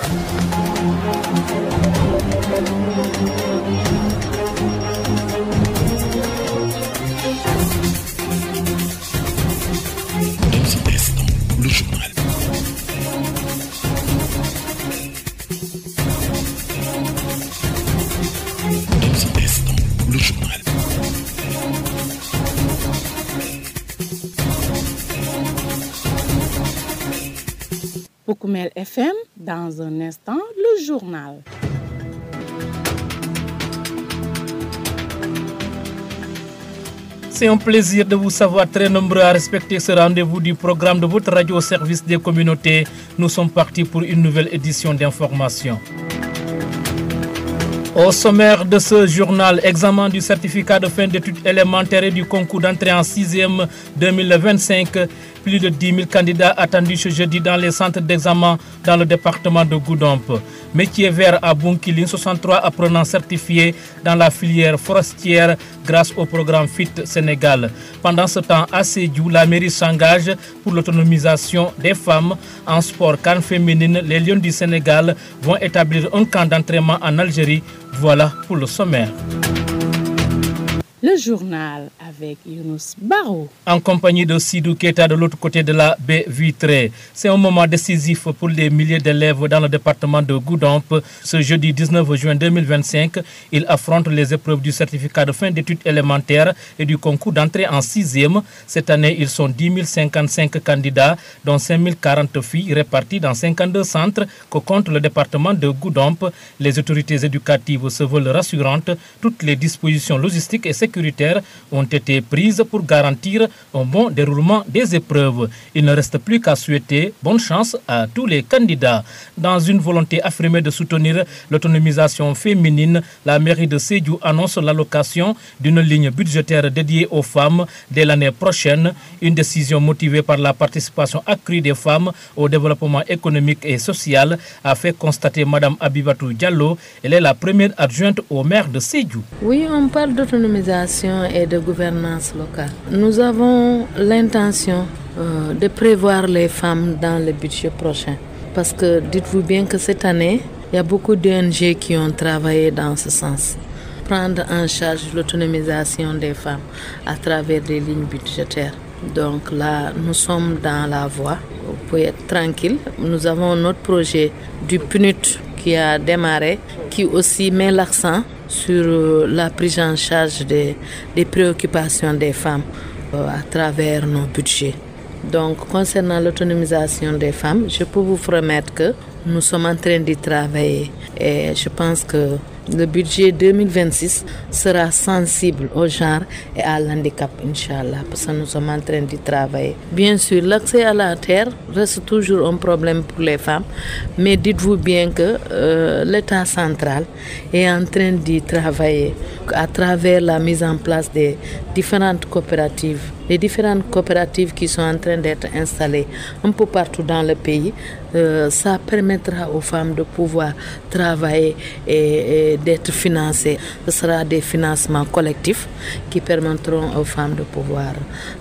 Le journal. Le journal. Pour Koumel FM, dans un instant, le journal. C'est un plaisir de vous savoir très nombreux à respecter ce rendez-vous du programme de votre radio au service des communautés. Nous sommes partis pour une nouvelle édition d'information. Au sommaire de ce journal, examen du certificat de fin d'études élémentaires et du concours d'entrée en 6e 2025. Plus de 10 000 candidats attendus ce jeudi dans les centres d'examen dans le département de Goudomp. Métier vert à Bounkiling, 63 apprenants certifiés dans la filière forestière grâce au programme FIT Sénégal. Pendant ce temps, à Sédhiou, la mairie s'engage pour l'autonomisation des femmes en sport CAN féminine. Les Lions du Sénégal vont établir un camp d'entraînement en Algérie. Voilà pour le sommaire. Le journal avec Younous Barou. En compagnie de Sidou Keita de l'autre côté de la baie vitrée. C'est un moment décisif pour les milliers d'élèves dans le département de Goudomp. Ce jeudi 19 juin 2025, ils affrontent les épreuves du certificat de fin d'études élémentaires et du concours d'entrée en 6e. Cette année, ils sont 10 055 candidats, dont 5 040 filles réparties dans 52 centres que compte le département de Goudomp. Les autorités éducatives se veulent rassurantes. Toutes les dispositions logistiques et sécuritaires ont été prises pour garantir un bon déroulement des épreuves. Il ne reste plus qu'à souhaiter bonne chance à tous les candidats. Dans une volonté affirmée de soutenir l'autonomisation féminine, la mairie de Sédhiou annonce l'allocation d'une ligne budgétaire dédiée aux femmes dès l'année prochaine. Une décision motivée par la participation accrue des femmes au développement économique et social, a fait constater Mme Abibatou Diallo. Elle est la première adjointe au maire de Sédhiou. Oui, on parle d'autonomisation et de gouvernance locale. Nous avons l'intention de prévoir les femmes dans le budget prochain. Parce que dites-vous bien que cette année, il y a beaucoup d'ONG qui ont travaillé dans ce sens. Prendre en charge l'autonomisation des femmes à travers des lignes budgétaires. Donc là, nous sommes dans la voie. Vous pouvez être tranquille. Nous avons notre projet du PNUD qui a démarré, qui aussi met l'accent sur la prise en charge des préoccupations des femmes à travers nos budgets. Donc, concernant l'autonomisation des femmes, je peux vous promettre que nous sommes en train d'y travailler et je pense que le budget 2026 sera sensible au genre et à l'handicap, Inch'Allah, parce que nous sommes en train d'y travailler. Bien sûr, l'accès à la terre reste toujours un problème pour les femmes, mais dites-vous bien que l'État central est en train d'y travailler à travers la mise en place des différentes coopératives. Les différentes coopératives qui sont en train d'être installées un peu partout dans le pays, ça permettra aux femmes de pouvoir travailler et d'être financées. Ce sera des financements collectifs qui permettront aux femmes de pouvoir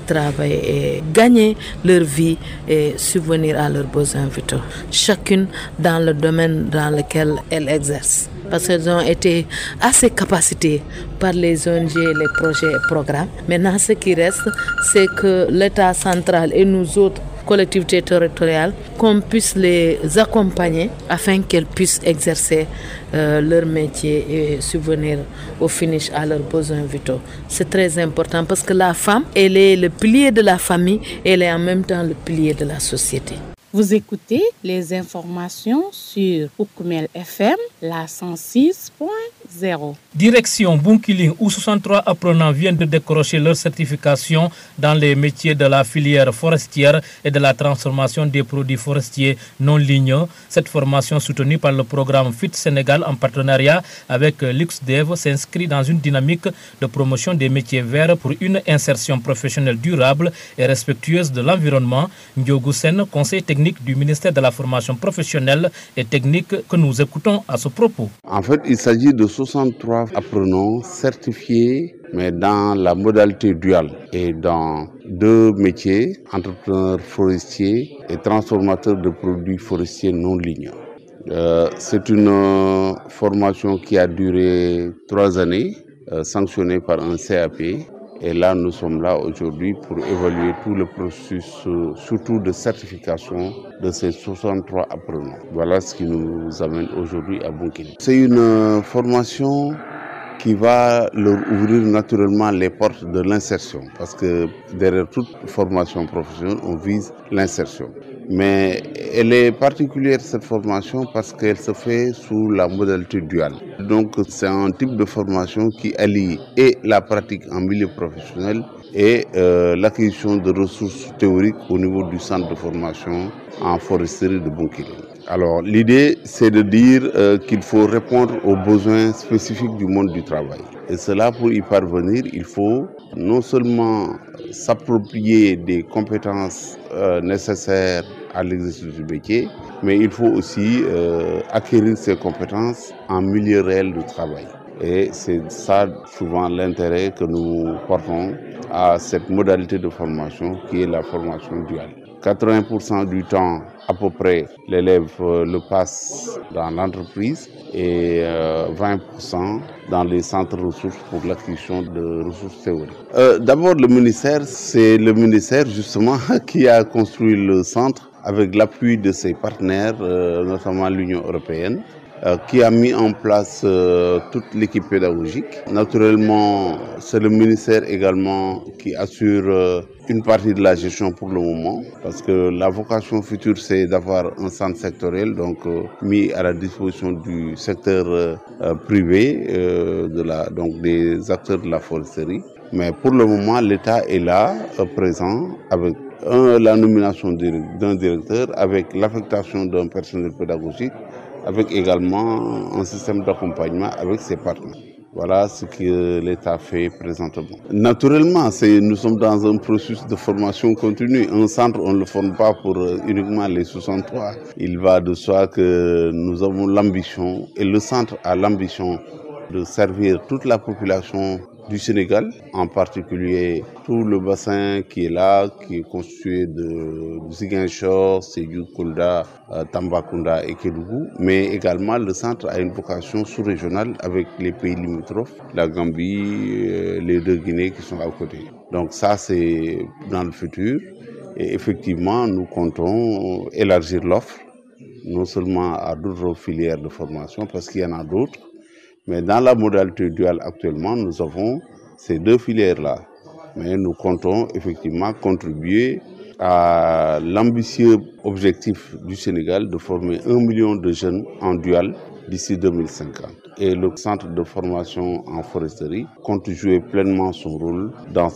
travailler et gagner leur vie et subvenir à leurs besoins vitaux. Chacune dans le domaine dans lequel elle exerce. Parce qu'elles ont été assez capacitées par les ONG, les projets et programmes. Maintenant, ce qui reste, c'est que l'État central et nous autres collectivités territoriales, qu'on puisse les accompagner afin qu'elles puissent exercer leur métier et subvenir au finish à leurs besoins vitaux. C'est très important parce que la femme, elle est le pilier de la famille, elle est en même temps le pilier de la société. Vous écoutez les informations sur Koumel FM, la 106.0. Direction Bounkiling, où 63 apprenants viennent de décrocher leur certification dans les métiers de la filière forestière et de la transformation des produits forestiers non ligneux. Cette formation soutenue par le programme FIT Sénégal en partenariat avec l'UXDEV s'inscrit dans une dynamique de promotion des métiers verts pour une insertion professionnelle durable et respectueuse de l'environnement. Ndiogou Sen, conseil technique du ministère de la formation professionnelle et technique que nous écoutons à ce propos. En fait, il s'agit de 63 apprenants certifiés, mais dans la modalité duale et dans deux métiers, entrepreneur forestier et transformateur de produits forestiers non ligneux. C'est une formation qui a duré 3 années, sanctionnée par un CAP. Et là, nous sommes là aujourd'hui pour évaluer tout le processus, surtout de certification de ces 63 apprenants. Voilà ce qui nous amène aujourd'hui à Bounkiling. C'est une formation qui va leur ouvrir naturellement les portes de l'insertion. Parce que derrière toute formation professionnelle, on vise l'insertion. Mais elle est particulière cette formation parce qu'elle se fait sous la modalité duale. Donc c'est un type de formation qui allie et la pratique en milieu professionnel et l'acquisition de ressources théoriques au niveau du centre de formation en foresterie de Bounkiling. Alors l'idée c'est de dire qu'il faut répondre aux besoins spécifiques du monde du travail. Et cela, pour y parvenir, il faut non seulement s'approprier des compétences nécessaires à l'exercice du métier, mais il faut aussi acquérir ces compétences en milieu réel de travail. Et c'est ça souvent l'intérêt que nous portons à cette modalité de formation qui est la formation duale. 80% du temps, à peu près, l'élève le passe dans l'entreprise et 20% dans les centres ressources pour l'acquisition de ressources théoriques. D'abord, le ministère, c'est le ministère justement qui a construit le centre avec l'appui de ses partenaires, notamment l'Union européenne, qui a mis en place toute l'équipe pédagogique. Naturellement, c'est le ministère également qui assure une partie de la gestion pour le moment, parce que la vocation future, c'est d'avoir un centre sectoriel, donc mis à la disposition du secteur privé, donc des acteurs de la foresterie. Mais pour le moment, l'État est là, présent, avec la nomination d'un directeur, avec l'affectation d'un personnel pédagogique, avec également un système d'accompagnement avec ses partenaires. Voilà ce que l'État fait présentement. Naturellement, nous sommes dans un processus de formation continue. Un centre, on ne le forme pas pour uniquement les 63. Il va de soi que nous avons l'ambition, et le centre a l'ambition de servir toute la population du Sénégal, en particulier tout le bassin qui est là, qui est constitué de Ziguinchor, Sédhiou, Kolda, Tambacounda et Kédougou, mais également le centre a une vocation sous-régionale avec les pays limitrophes, la Gambie, les 2 Guinées qui sont à côté. Donc ça, c'est dans le futur. Et effectivement, nous comptons élargir l'offre, non seulement à d'autres filières de formation, parce qu'il y en a d'autres, mais dans la modalité duale actuellement, nous avons ces 2 filières-là. Mais nous comptons effectivement contribuer à l'ambitieux objectif du Sénégal de former 1 million de jeunes en dual d'ici 2050. Et le centre de formation en foresterie compte jouer pleinement son rôle dans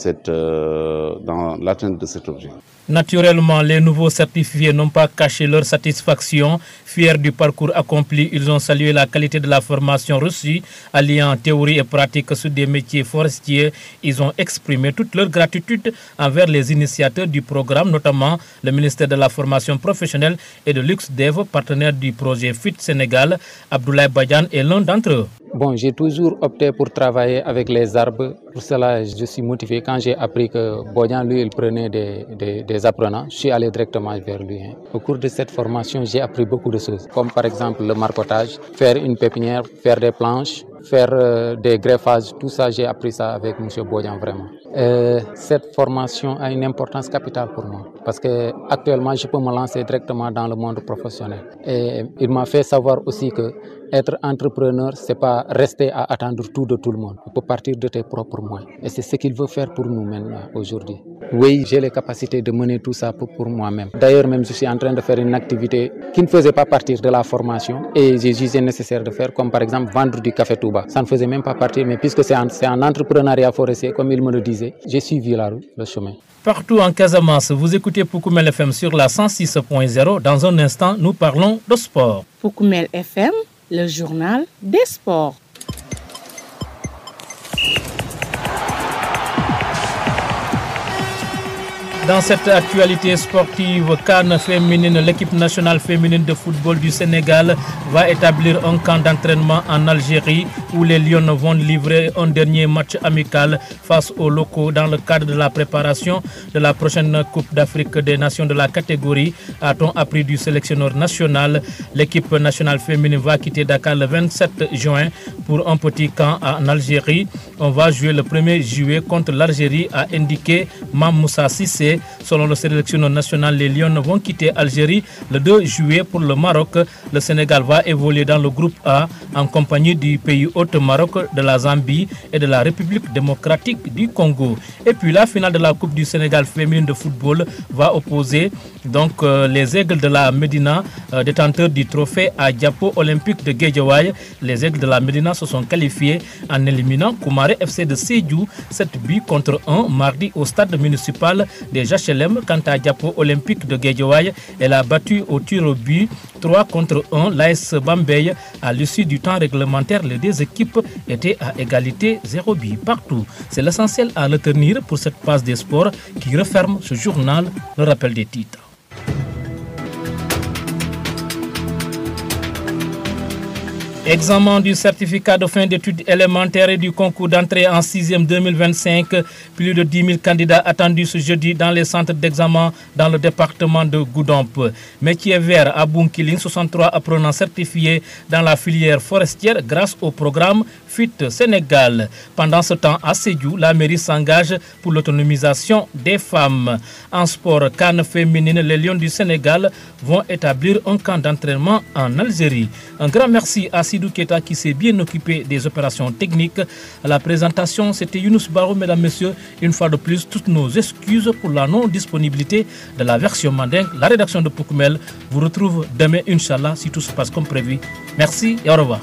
l'atteinte de cet objectif. Naturellement, les nouveaux certifiés n'ont pas caché leur satisfaction. Fiers du parcours accompli, ils ont salué la qualité de la formation reçue, alliant théorie et pratique sur des métiers forestiers. Ils ont exprimé toute leur gratitude envers les initiateurs du programme, notamment le ministère de la Formation professionnelle et de l'UXDEV, partenaire du projet FIT Sénégal. Abdoulaye Badiane est l'un d'entre eux. Bon, j'ai toujours opté pour travailler avec les arbres. Pour cela, je suis motivé. Quand j'ai appris que Bodian, lui, il prenait des apprenants, je suis allé directement vers lui. Au cours de cette formation, j'ai appris beaucoup de choses, comme par exemple le marcottage, faire une pépinière, faire des planches, faire des greffages. Tout ça, j'ai appris ça avec M. Bodian vraiment. Cette formation a une importance capitale pour moi parce que actuellement, je peux me lancer directement dans le monde professionnel. Et il m'a fait savoir aussi que être entrepreneur, c'est pas rester à attendre tout de tout le monde. Tu peux partir de tes propres moyens. Et c'est ce qu'il veut faire pour nous maintenant, aujourd'hui. Oui, j'ai les capacités de mener tout ça pour moi-même. D'ailleurs, même je suis en train de faire une activité qui ne faisait pas partir de la formation et j'ai jugé nécessaire de faire, comme par exemple vendre du café Touba. Ça ne faisait même pas partir, mais puisque c'est un entrepreneuriat forestier, comme il me le disait, j'ai suivi le chemin. Partout en Casamance, vous écoutez Poukoumel FM sur la 106.0. Dans un instant, nous parlons de sport. Poukoumel FM, le journal des sports. Dans cette actualité sportive CAN féminine, l'équipe nationale féminine de football du Sénégal va établir un camp d'entraînement en Algérie où les Lions vont livrer un dernier match amical face aux locaux dans le cadre de la préparation de la prochaine Coupe d'Afrique des Nations de la catégorie. A-t-on appris du sélectionneur national? L'équipe nationale féminine va quitter Dakar le 27 juin pour un petit camp en Algérie. On va jouer le 1er juillet contre l'Algérie, a indiqué Moussa Sissé. Selon le sélectionneur national, les Lions vont quitter Algérie le 2 juillet pour le Maroc. Le Sénégal va évoluer dans le groupe A en compagnie du pays hôte Maroc, de la Zambie et de la République démocratique du Congo. Et puis la finale de la Coupe du Sénégal féminine de football va opposer donc les Aigles de la Médina, détenteurs du trophée à Diapo Olympique de Guédiawaye. Les Aigles de la Médina se sont qualifiés en éliminant Koumaré FC de Sédhiou 7-1 mardi au stade municipal des HLM. Quant à Diapo Olympique de Guédiawaye, elle a battu au tir au but 3-1 l'AS Bambey. À l'issue du temps réglementaire, les deux équipes étaient à égalité 0 but partout. C'est l'essentiel à retenir pour cette passe des sports qui referme ce journal. Le rappel des titres. Examen du certificat de fin d'études élémentaires et du concours d'entrée en 6e 2025. Plus de 10 000 candidats attendus ce jeudi dans les centres d'examen dans le département de Goudomp. Métier vert à Bunkiling, 63 apprenants certifiés dans la filière forestière grâce au programme FIT Sénégal. Pendant ce temps, à Sédhiou, la mairie s'engage pour l'autonomisation des femmes. En sport, CAN féminine, les Lions du Sénégal vont établir un camp d'entraînement en Algérie. Un grand merci à Sidou Keita qui s'est bien occupé des opérations techniques. À la présentation, c'était Younous Barou. Mesdames, Messieurs, une fois de plus, toutes nos excuses pour la non-disponibilité de la version mandingue. La rédaction de Poukoumel vous retrouve demain, Inch'Allah, si tout se passe comme prévu. Merci et au revoir.